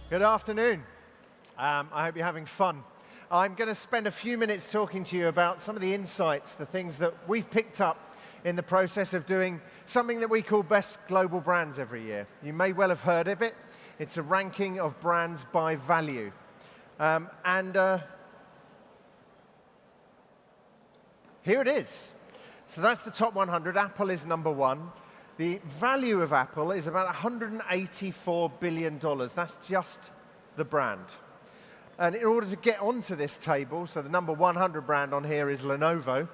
Good afternoon. I hope you're having fun. I'm going to spend a few minutes talking to you about some of the insights, the things that we've picked up in the process of doing something that we call Best Global Brands every year. You may well have heard of it. It's a ranking of brands by value. Here it is. So that's the top 100. Apple is number one. The value of Apple is about $184 billion. That's just the brand. And in order to get onto this table, so the number 100 brand on here is Lenovo.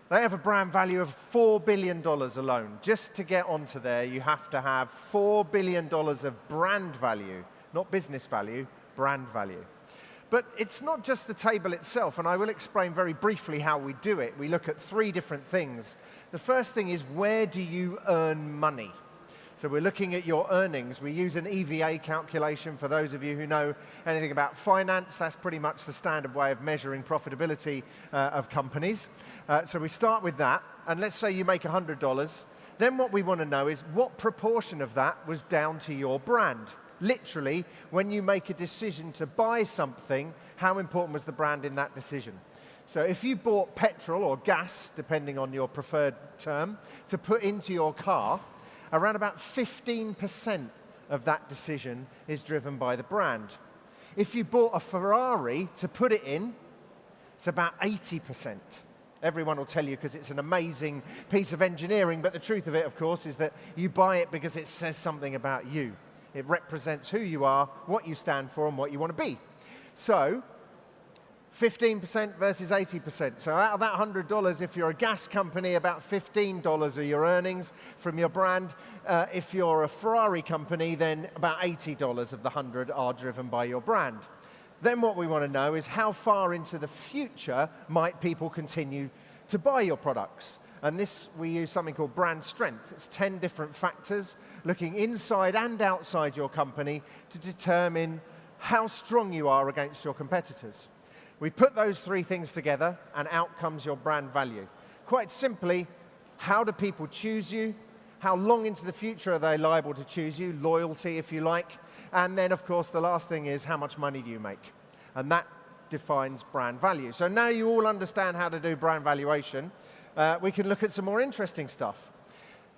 They have a brand value of $4 billion alone. Just to get onto there, you have to have $4 billion of brand value, not business value, brand value. But it's not just the table itself, and I will explain very briefly how we do it. We look at three different things. The first thing is, where do you earn money? So we're looking at your earnings. We use an EVA calculation. For those of you who know anything about finance, that's pretty much the standard way of measuring profitability of companies. So we start with that, and let's say you make $100. Then what we want to know is what proportion of that was down to your brand. Literally, when you make a decision to buy something, how important was the brand in that decision? So if you bought petrol or gas, depending on your preferred term, to put into your car, around about 15% of that decision is driven by the brand. If you bought a Ferrari to put it in, it's about 80%. Everyone will tell you because it's an amazing piece of engineering, but the truth of it, of course, is that you buy it because it says something about you. It represents who you are, what you stand for, and what you want to be. So 15% versus 80%. So out of that $100, if you're a gas company, about $15 are your earnings from your brand. If you're a Ferrari company, then about $80 of the 100 are driven by your brand. Then what we want to know is how far into the future might people continue to buy your products. And this, we use something called brand strength. It's 10 different factors, looking inside and outside your company to determine how strong you are against your competitors. We put those three things together, and out comes your brand value. Quite simply, how do people choose you? How long into the future are they liable to choose you? Loyalty, if you like. And then, of course, the last thing is how much money do you make? And that defines brand value. So now you all understand how to do brand valuation. We can look at some more interesting stuff.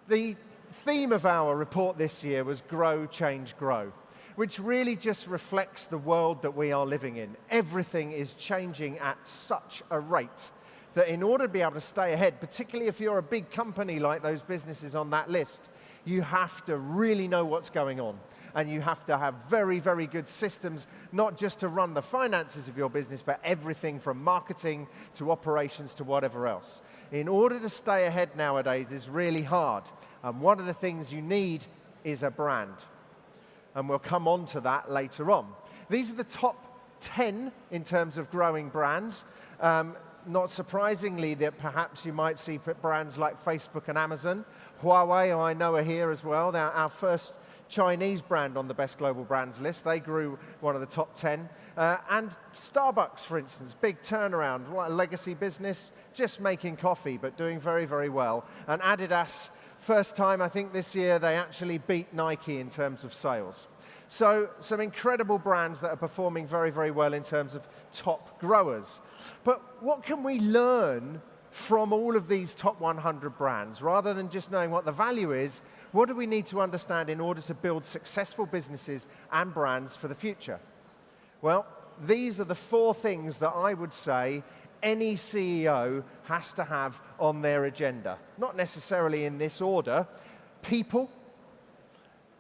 The theme of our report this year was Grow, Change, Grow, which really just reflects the world that we are living in. Everything is changing at such a rate that in order to be able to stay ahead, particularly if you're a big company like those businesses on that list, you have to really know what's going on. And you have to have very, very good systems, not just to run the finances of your business, but everything from marketing to operations to whatever else. In order to stay ahead nowadays is really hard. And one of the things you need is a brand. And we'll come on to that later on. These are the top 10 in terms of growing brands. Not surprisingly, that perhaps you might see brands like Facebook and Amazon. Huawei, who I know are here as well. They're our first Chinese brand on the Best Global Brands list. They grew one of the top 10. And Starbucks, for instance, big turnaround, a legacy business, just making coffee, but doing very, very well. And Adidas, first time, I think this year, they actually beat Nike in terms of sales. So some incredible brands that are performing very, very well in terms of top growers. But what can we learn from all of these top 100 brands? Rather than just knowing what the value is, what do we need to understand in order to build successful businesses and brands for the future? Well, these are the four things that I would say any CEO has to have on their agenda. Not necessarily in this order. People,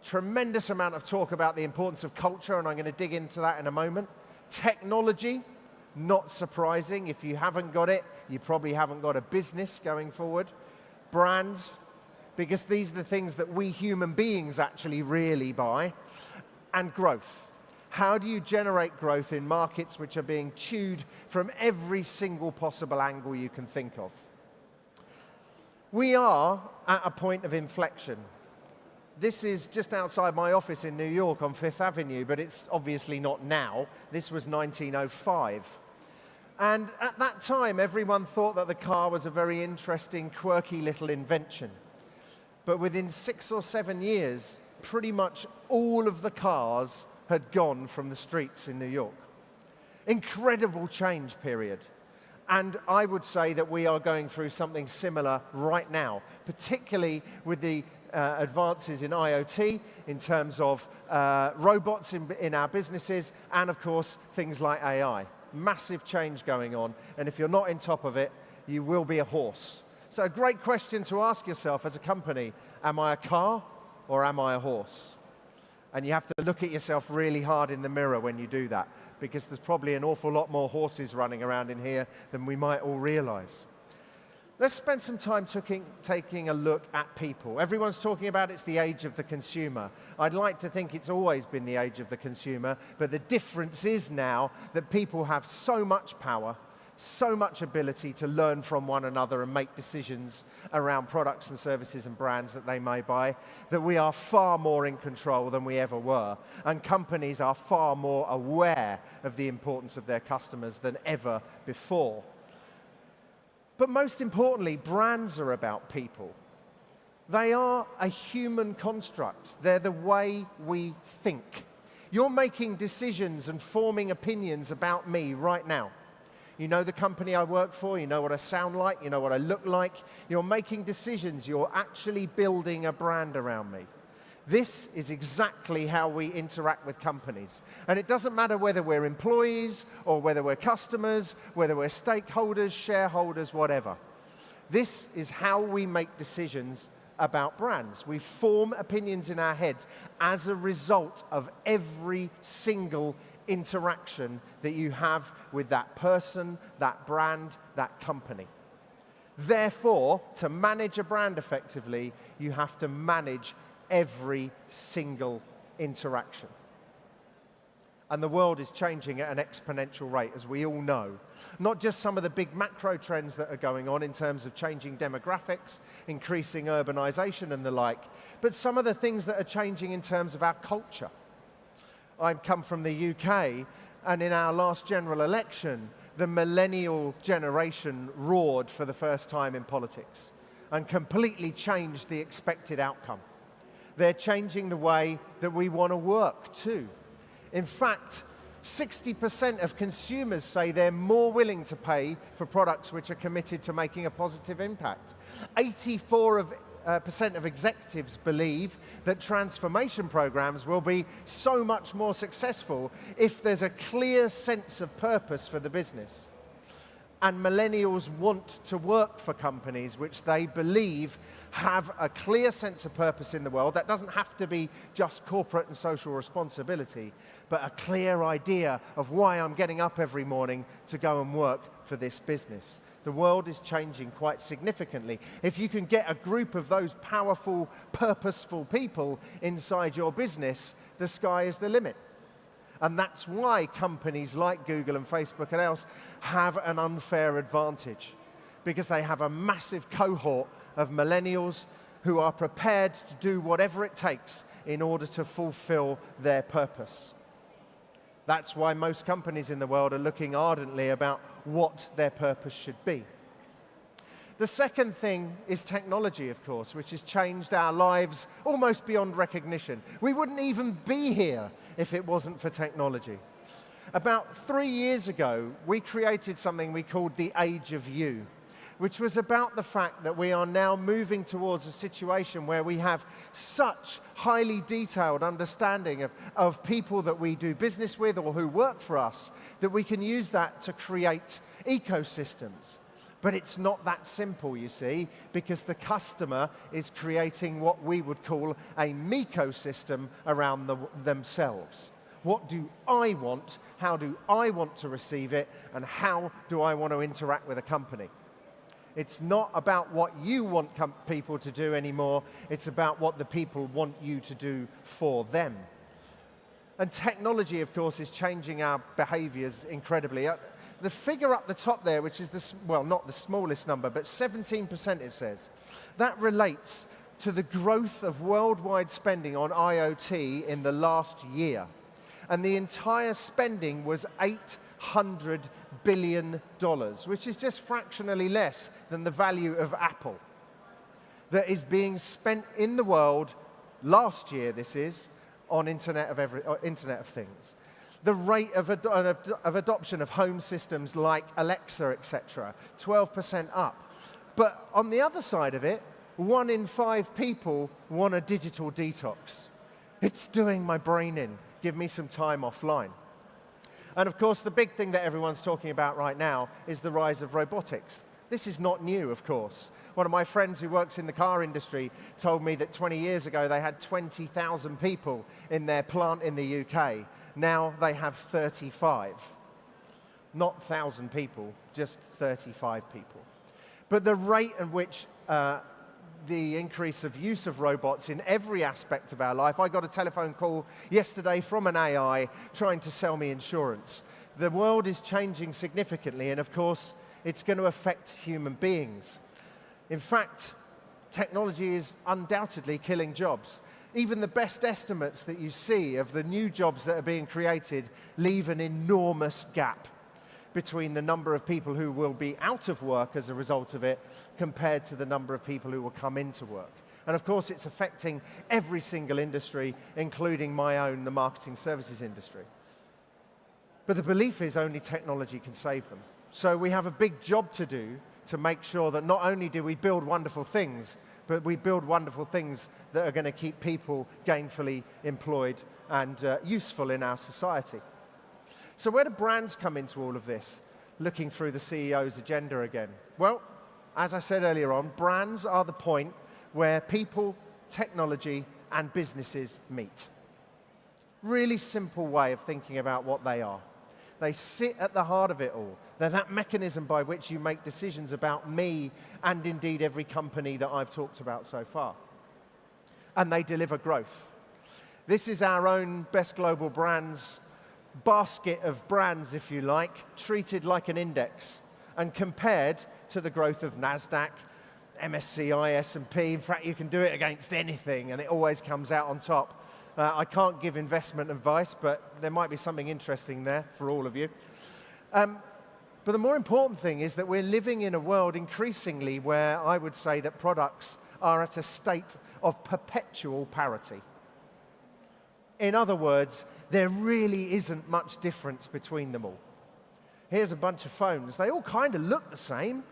tremendous amount of talk about the importance of culture, and I'm going to dig into that in a moment. Technology, not surprising. If you haven't got it, you probably haven't got a business going forward. Brands, because these are the things that we human beings actually really buy. And growth. How do you generate growth in markets which are being chewed from every single possible angle you can think of? We are at a point of inflection. This is just outside my office in New York on Fifth Avenue, but it's obviously not now. This was 1905. And at that time, everyone thought that the car was a very interesting, quirky little invention. But within 6 or 7 years, pretty much all of the cars had gone from the streets in New York. Incredible change period. And I would say that we are going through something similar right now, particularly with the advances in IoT, in terms of robots in our businesses, and of course, things like AI. Massive change going on, and if you're not on top of it, you will be a horse. So a great question to ask yourself as a company, am I a car or am I a horse? And you have to look at yourself really hard in the mirror when you do that, because there's probably an awful lot more horses running around in here than we might all realize. Let's spend some time taking a look at people. Everyone's talking about it's the age of the consumer. I'd like to think it's always been the age of the consumer, but the difference is now that people have so much power, so much ability to learn from one another and make decisions around products and services and brands that they may buy, that we are far more in control than we ever were. And companies are far more aware of the importance of their customers than ever before. But most importantly, brands are about people. They are a human construct. They're the way we think. You're making decisions and forming opinions about me right now. You know the company I work for, you know what I sound like, you know what I look like. You're making decisions, you're actually building a brand around me. This is exactly how we interact with companies. And it doesn't matter whether we're employees or whether we're customers, whether we're stakeholders, shareholders, whatever. This is how we make decisions about brands. We form opinions in our heads as a result of every single interaction that you have with that person, that brand, that company. Therefore, to manage a brand effectively, you have to manage every single interaction. And the world is changing at an exponential rate, as we all know. Not just some of the big macro trends that are going on in terms of changing demographics, increasing urbanization and the like, but some of the things that are changing in terms of our culture. I come from the UK, and in our last general election, the millennial generation roared for the first time in politics and completely changed the expected outcome. They're changing the way that we want to work too. In fact, 60% of consumers say they're more willing to pay for products which are committed to making a positive impact. 84% of executives believe that transformation programs will be so much more successful if there's a clear sense of purpose for the business. And millennials want to work for companies which they believe have a clear sense of purpose in the world. That doesn't have to be just corporate and social responsibility, but a clear idea of why I'm getting up every morning to go and work for this business. The world is changing quite significantly. If you can get a group of those powerful, purposeful people inside your business, the sky is the limit. And that's why companies like Google and Facebook and else have an unfair advantage, because they have a massive cohort of millennials who are prepared to do whatever it takes in order to fulfill their purpose. That's why most companies in the world are looking ardently about what their purpose should be. The second thing is technology, of course, which has changed our lives almost beyond recognition. We wouldn't even be here if it wasn't for technology. About 3 years ago, we created something we called the Age of You, which was about the fact that we are now moving towards a situation where we have such highly detailed understanding of people that we do business with or who work for us, that we can use that to create ecosystems. But it's not that simple, you see, because the customer is creating what we would call a mecosystem around themselves. What do I want? How do I want to receive it? And how do I want to interact with a company? It's not about what you want people to do anymore. It's about what the people want you to do for them. And technology, of course, is changing our behaviors incredibly. The figure up the top there, which is, well, not the smallest number, but 17% it says, that relates to the growth of worldwide spending on IoT in the last year. And the entire spending was $800 billion, which is just fractionally less than the value of Apple, that is being spent in the world, last year this is, on Internet of Things. The rate of adoption of home systems like Alexa, etc., 12% up. But on the other side of it, 1 in 5 people want a digital detox. It's doing my brain in. Give me some time offline. And of course, the big thing that everyone's talking about right now is the rise of robotics. This is not new, of course. One of my friends who works in the car industry told me that 20 years ago they had 20,000 people in their plant in the UK. Now they have 35. Not 1,000 people, just 35 people. But the rate at which the increase of use of robots in every aspect of our life. I got a telephone call yesterday from an AI trying to sell me insurance. The world is changing significantly, and of course, it's going to affect human beings. In fact, technology is undoubtedly killing jobs. Even the best estimates that you see of the new jobs that are being created leave an enormous gap between the number of people who will be out of work as a result of it compared to the number of people who will come into work. And of course, it's affecting every single industry, including my own, the marketing services industry. But the belief is only technology can save them. So we have a big job to do to make sure that not only do we build wonderful things, but we build wonderful things that are going to keep people gainfully employed and useful in our society. So where do brands come into all of this, looking through the CEO's agenda again? Well, as I said earlier on, brands are the point where people, technology, and businesses meet. Really simple way of thinking about what they are. They sit at the heart of it all. They're that mechanism by which you make decisions about me and indeed every company that I've talked about so far. And they deliver growth. This is our own Best Global Brands basket of brands, if you like, treated like an index and compared to the growth of NASDAQ, MSCI, S&P. In fact, you can do it against anything and it always comes out on top. I can't give investment advice, but there might be something interesting there for all of you. But the more important thing is that we're living in a world increasingly where I would say that products are at a state of perpetual parity. In other words, there really isn't much difference between them all. Here's a bunch of phones. They all kind of look the same.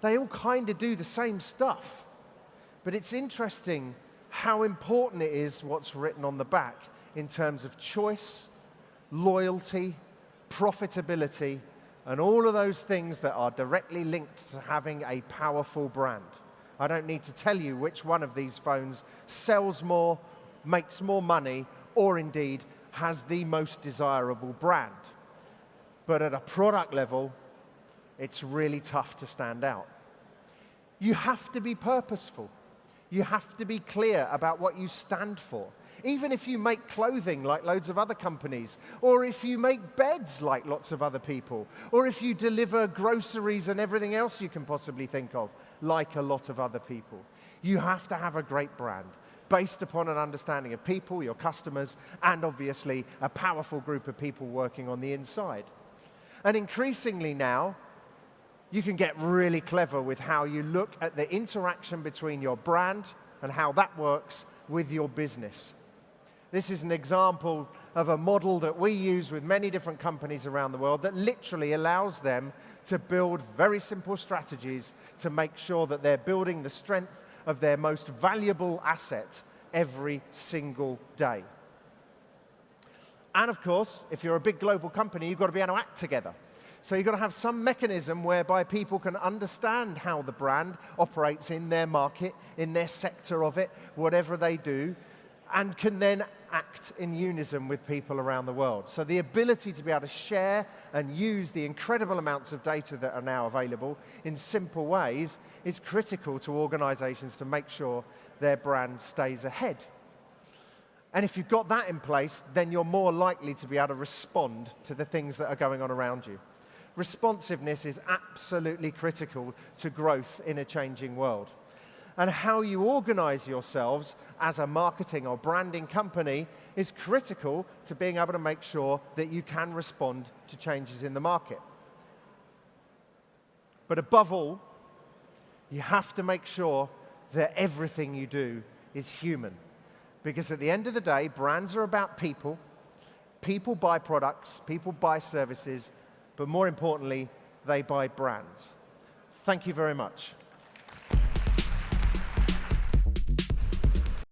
They all kind of do the same stuff. But it's interesting how important it is what's written on the back in terms of choice, loyalty, profitability, and all of those things that are directly linked to having a powerful brand. I don't need to tell you which one of these phones sells more, makes more money, or indeed has the most desirable brand. But at a product level, it's really tough to stand out. You have to be purposeful. You have to be clear about what you stand for. Even if you make clothing like loads of other companies, or if you make beds like lots of other people, or if you deliver groceries and everything else you can possibly think of, like a lot of other people. You have to have a great brand based upon an understanding of people, your customers, and obviously a powerful group of people working on the inside. And increasingly now, you can get really clever with how you look at the interaction between your brand and how that works with your business. This is an example of a model that we use with many different companies around the world that literally allows them to build very simple strategies to make sure that they're building the strength of their most valuable asset every single day. And of course, if you're a big global company, you've got to be able to act together. So you've got to have some mechanism whereby people can understand how the brand operates in their market, in their sector of it, whatever they do, and can then act in unison with people around the world. So the ability to be able to share and use the incredible amounts of data that are now available in simple ways is critical to organizations to make sure their brand stays ahead. And if you've got that in place, then you're more likely to be able to respond to the things that are going on around you. Responsiveness is absolutely critical to growth in a changing world. And how you organize yourselves as a marketing or branding company is critical to being able to make sure that you can respond to changes in the market. But above all, you have to make sure that everything you do is human. Because at the end of the day, brands are about people. People buy products, people buy services, but more importantly, they buy brands. Thank you very much.